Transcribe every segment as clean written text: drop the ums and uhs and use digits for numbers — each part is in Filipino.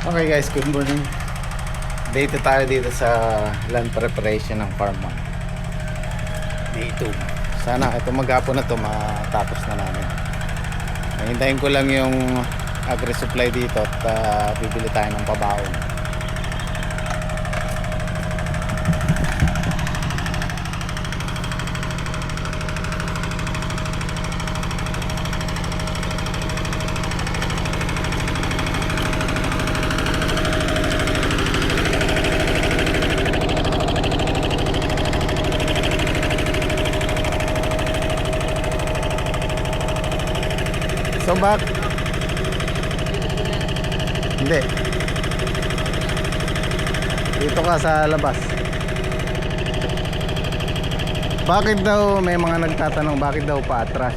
Okay guys, good morning. Date tayo dito sa land preparation ng farm 1. May 2. Sana ito maghapon na to matapos na namin. Hintayin ko lang yung agri-supply dito at bibili tayo ng pabaon. So back. Hindi. Dito ka sa labas. Bakit daw may mga nagtatanong bakit daw paatras?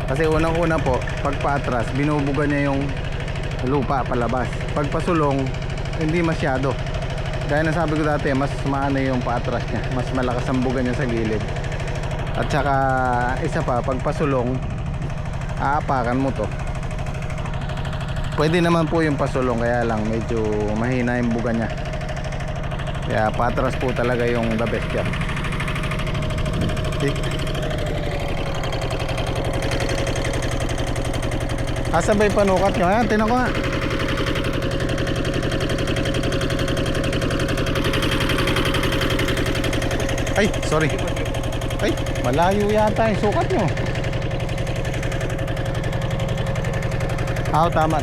Kasi unang-una po, pag paatras, binubuga niya yung lupa palabas. Pag pasulong, hindi masyado. Gaya na sabi ko dati, mas maano yung paatras niya. Mas malakas ang buga niya sa gilid. At saka isa pa, pag pasulong, aapakan mo to. Pwede naman po yung pasulong, kaya lang medyo mahina yung buga niya. Kaya patras po talaga yung the best yan. Kasabay panukat nyo. Ayan, tinan ko nga. Ay, sorry. Ay, malayo yata yung sukat nyo. Tama.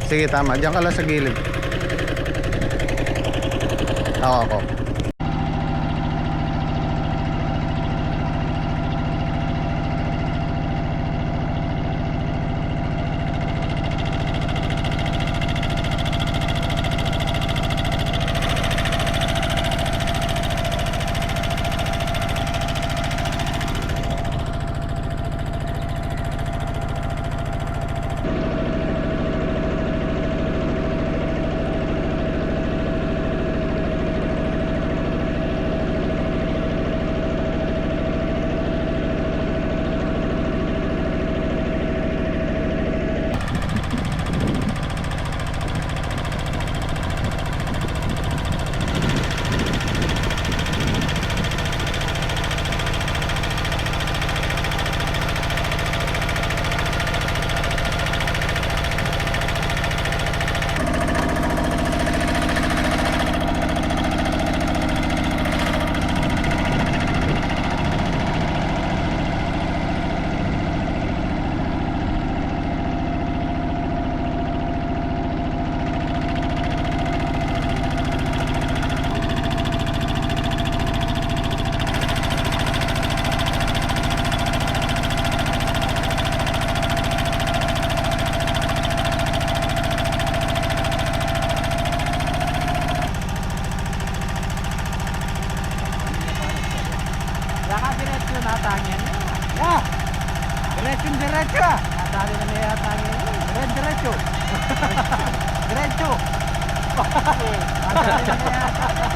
Sige, tama. Diyan ka lang sa gilid. Ako. Baka diretso natangin. Ya! Diretso! Natali na may natangin. Diretso! Diretso! Natali na may natangin.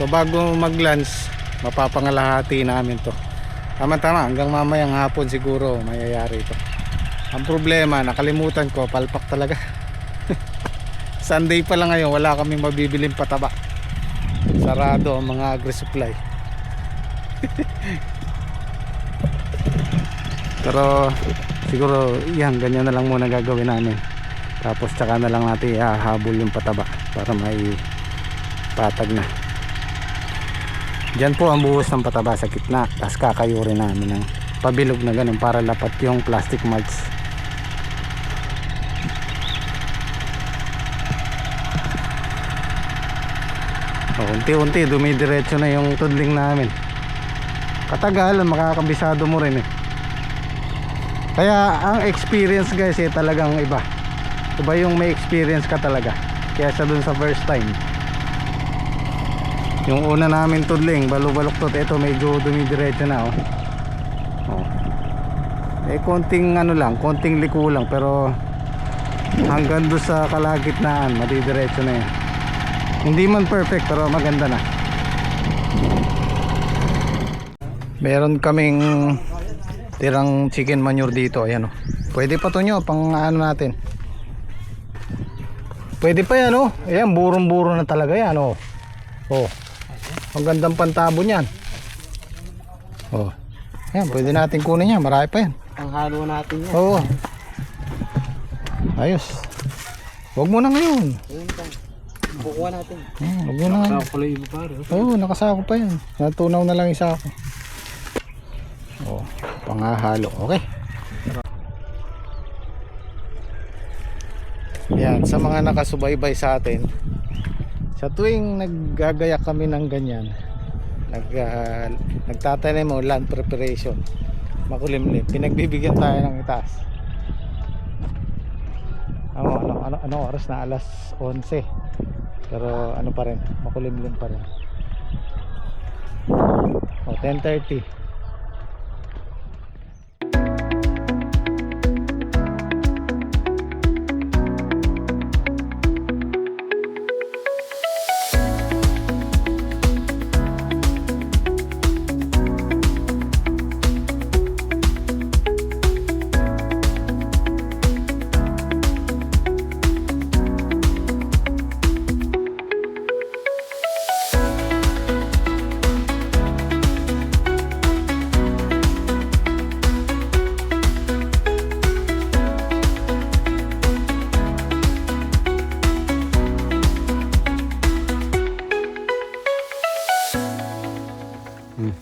So bago mag-lunch, mapapangalahati namin to. Tama-tama, hanggang mamayang hapon siguro mayayari ito. Ang problema, nakalimutan ko, palpak talaga. Sunday pa lang ngayon, wala kaming mabibiling pataba. Sarado ang mga agri-supply. Pero siguro yan, ganyan na lang muna gagawin namin. Tapos tsaka na lang natin ihahabol yung pataba para may patag na. Diyan po ang buhos ng pataba sa gitna. Tapos kakayurin namin ng pabilog na ganun para lapat yung plastic mulch. Unti-unti dumidiretso na yung tudling namin. Katagalan, makakabisado mo rin eh. Kaya ang experience guys talagang iba. Iba yung may experience ka talaga kaysa dun sa first time. Yung una namin tudling, balubaluktot, ito medyo dumidiretso na oh. Konting lang, konting liko lang, pero hanggang doon sa kalagitnaan madidiretso na yun. Hindi man perfect pero maganda na. Meron kaming tirang chicken manure dito, ayan oh. Pwede pa to nyo, pang ano natin. Pwede pa yan oh. Ayan, burong-buro na talaga yan oh. Oh. Ang gandang pantabo niyan. Oh. Ayan, pwede natin kunin yan, marami pa yan. Ang halo natin yan. Oo. Ayos. Huwag mo na ngayon. Ayun pa. Bukuha natin. Huwag mo na ngayon. Nakasako pala yung pare. Oo, nakasako pa yan. Natunaw na lang isa ako. Oh, pangahalo. Okay. Yan, sa mga nakasubaybay sa atin, sa tuwing naggagayak kami ng ganyan, nagtatanim mo land preparation, makulimlim, pinagbibigyan tayo ng itaas. Ano oras na? Alas 11. Pero ano pa rin, makulimlim pa rin. 10:30.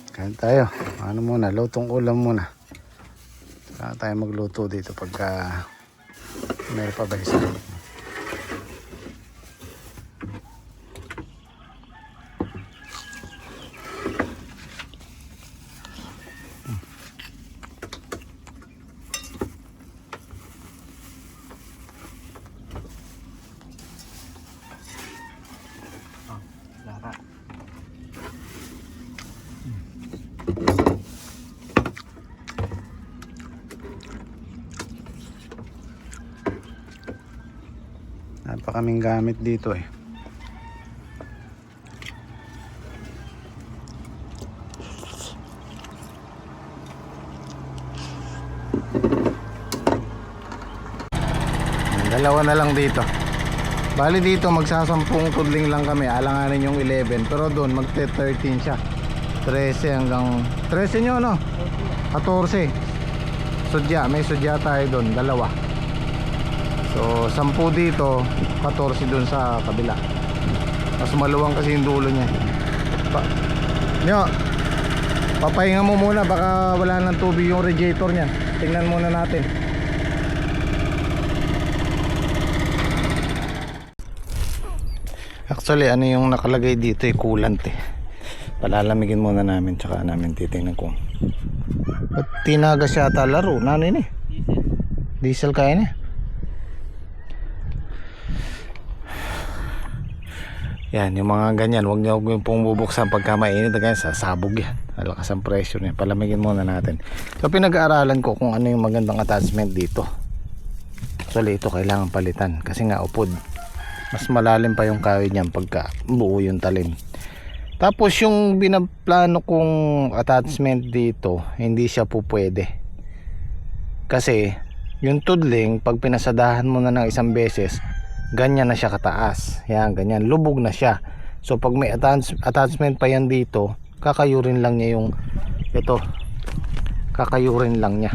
Kain tayo. Ano muna, lutong ulam muna. Saka tayo magluto dito pagka may pabaysa. Lara. Pa kaming gamit dito eh. Dalawa na lang dito. Bali dito magsasampung tudling lang kami. Alanganin yung 11. Pero doon magte-13 siya. 13 hanggang 13 nyo no? 14. Sudya. May sudya tayo doon. Dalawa. So 10 dito, 14 dun sa kabila. Mas maluwang kasi yung dulo niya. Nyo, papahinga mo muna, baka wala ng tubig yung radiator niya. Tingnan muna natin. Actually ano yung nakalagay dito ay coolant eh. Palalamigin muna namin, tsaka namin titingnan kung ba't tinagas yata laro. Ano yun eh? Diesel kaya niya. Yan, yung mga ganyan, huwag nyo pong bubuksan pagka mainit, ganyan, sasabog yan. Malakas ang pressure niya. Palamigin muna natin. So pinag-aaralan ko kung ano yung magandang attachment dito. Actually ito kailangan palitan kasi nga upod. Mas malalim pa yung kawid niyan pagka buo yung talim. Tapos yung binaplano kong attachment dito, hindi siya po pwede. Kasi yung tudling, pag pinasadahan mo na ng isang beses, ganyan na siya kataas. Yan, ganyan, lubog na siya. So pag may attachment pa yan dito, kakayurin lang niya yung ito. Kakayurin lang niya.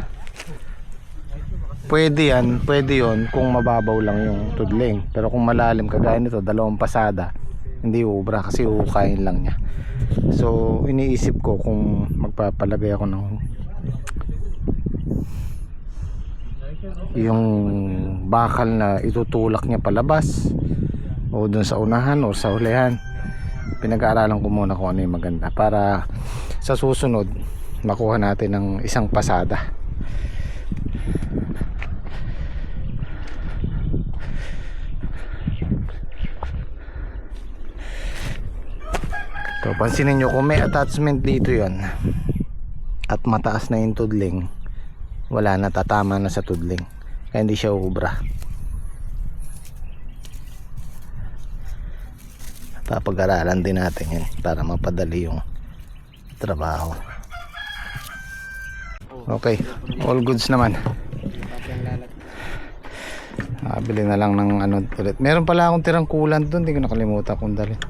Pwede yan, pwede yon kung mababaw lang yung tudling. Pero kung malalim, kagaya nito, 2 pasada, hindi ubra kasi uukain lang niya. So iniisip ko kung magpapalagay ako ng yung bakal na itutulak niya palabas o dun sa unahan o sa hulihan. Pinag-aaralan ko muna kung ano yung maganda para sa susunod makuha natin ng isang pasada. So pansinin nyo, kung may attachment dito yon at mataas na yung tudling, wala na, tatama na sa tudling, kaya hindi siya ubra. Papag-aralan din natin yan para mapadali yung trabaho. Okay, all goods naman. Nakabili na lang ng ano ulit. Meron pala akong tirang coolant doon, hindi ko nakalimutan kung dalhin.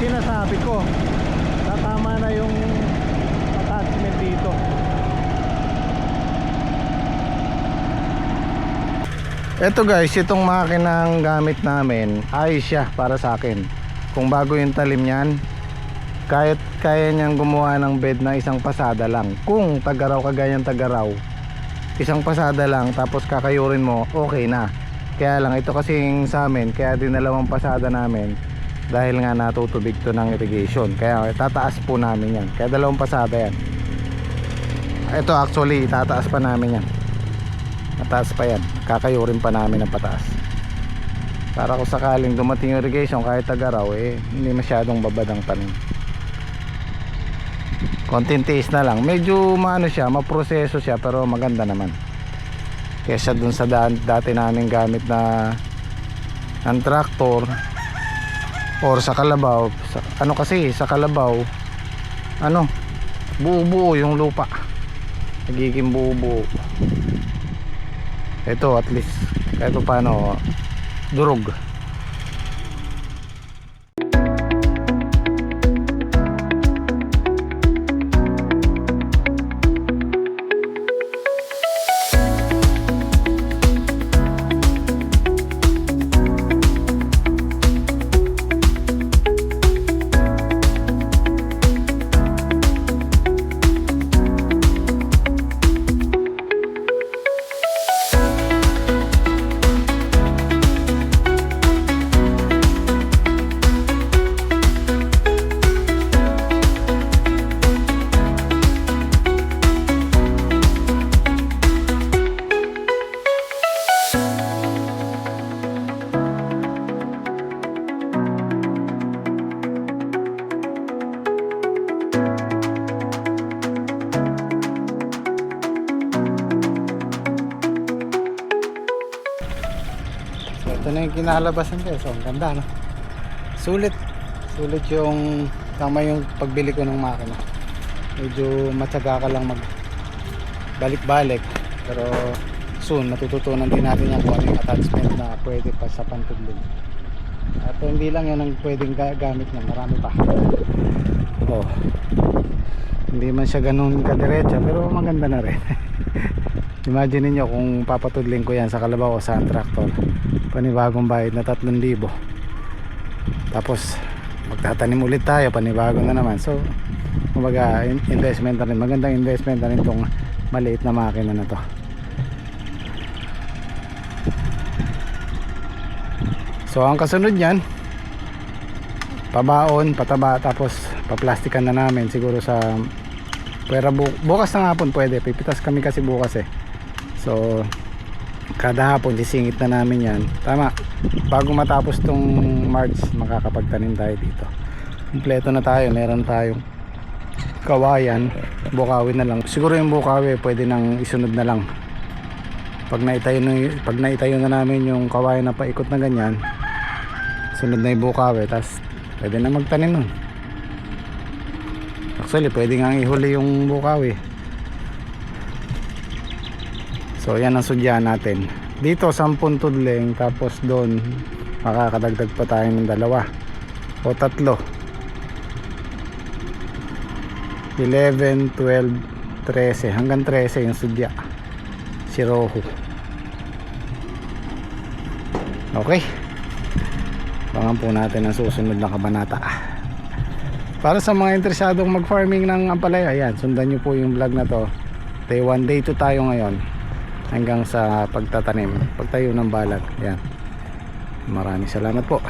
Sinasabi ko, tatama na yung attachment dito. Eto guys, itong makinang gamit namin, ayos siya para sa akin. Kung bago yung talim niyan, kahit kaya niyang gumawa ng bed na isang pasada lang. Kung tagaraw, kagayang tagaraw, isang pasada lang, tapos kakayurin mo, okay na. Kaya lang, ito kasing sa amin, kaya dinalawang pasada namin dahil nga natutubig to ng irrigation, kaya tataas po namin yan, kaya 2 pasada yan. Ito actually tataas pa namin yan, mataas pa yan, kakayurin pa namin ng pataas para kung sakaling dumating yung irrigation kahit tagaraw, hindi masyadong babad ang tanim. Konting tiis na lang, medyo maano siya, maproseso siya, pero maganda naman kesa dun sa dati namin gamit na ng tractor or sa kalabaw. Ano kasi sa kalabaw, ano, buo-buo yung lupa, nagiging buo-buo. Ito at least kahit paano durog. Ito na yung kinalabasan ko, so ang ganda, no? Sulit yung tama yung pagbili ko ng makina. Medyo matyaga ka lang mag balik-balik, pero soon matututunan din natin yung kung ano yung attachment na pwede pa sa pantudling. At hindi lang yan ang pwedeng gamit niya, marami pa. Hindi man siya ganun kadiretsa, pero maganda na rin. Imagine niyo kung papatudling ko yan sa kalabaw o sa tractor, panibagong bayad na 3,000. Tapos magtatanim ulit tayo, panibago na naman. So kumbaga investment na rin, magandang investment na rin itong maliit na makina na to. So ang kasunod niyan, pabaon, pataba, tapos paplastikan na namin siguro sa pwera bukas ng hapon. Pwede, pipitas kami kasi bukas so kada hapon sisingit na namin yan. Tama, bago matapos tong March makakapagtanim tayo dito. Kompleto na tayo. Meron tayong kawayan, bukawi na lang. Siguro yung bukawi pwede nang isunod na lang. Pag naitayo na namin yung kawayan na paikot na ganyan, sunod na yung bukawi, tas pwede na magtanim nun. Actually pwede nga ihuli yung bukawi. So yan ang sudyan natin. Dito 10 tudling, tapos doon makakadagdag pa tayo ng 2 o 3. 11, 12, 13 hanggang 13 yung sudya. Si Rojo. Okay. Abangan po natin ang susunod na kabanata. Para sa mga interesadong mag-farming ng ampalaya, ayan, sundan nyo po yung vlog na to. Day 1, day 2 tayo ngayon. Hanggang sa pagtatanim, pagtayo ng balag. Ayan. Maraming salamat po.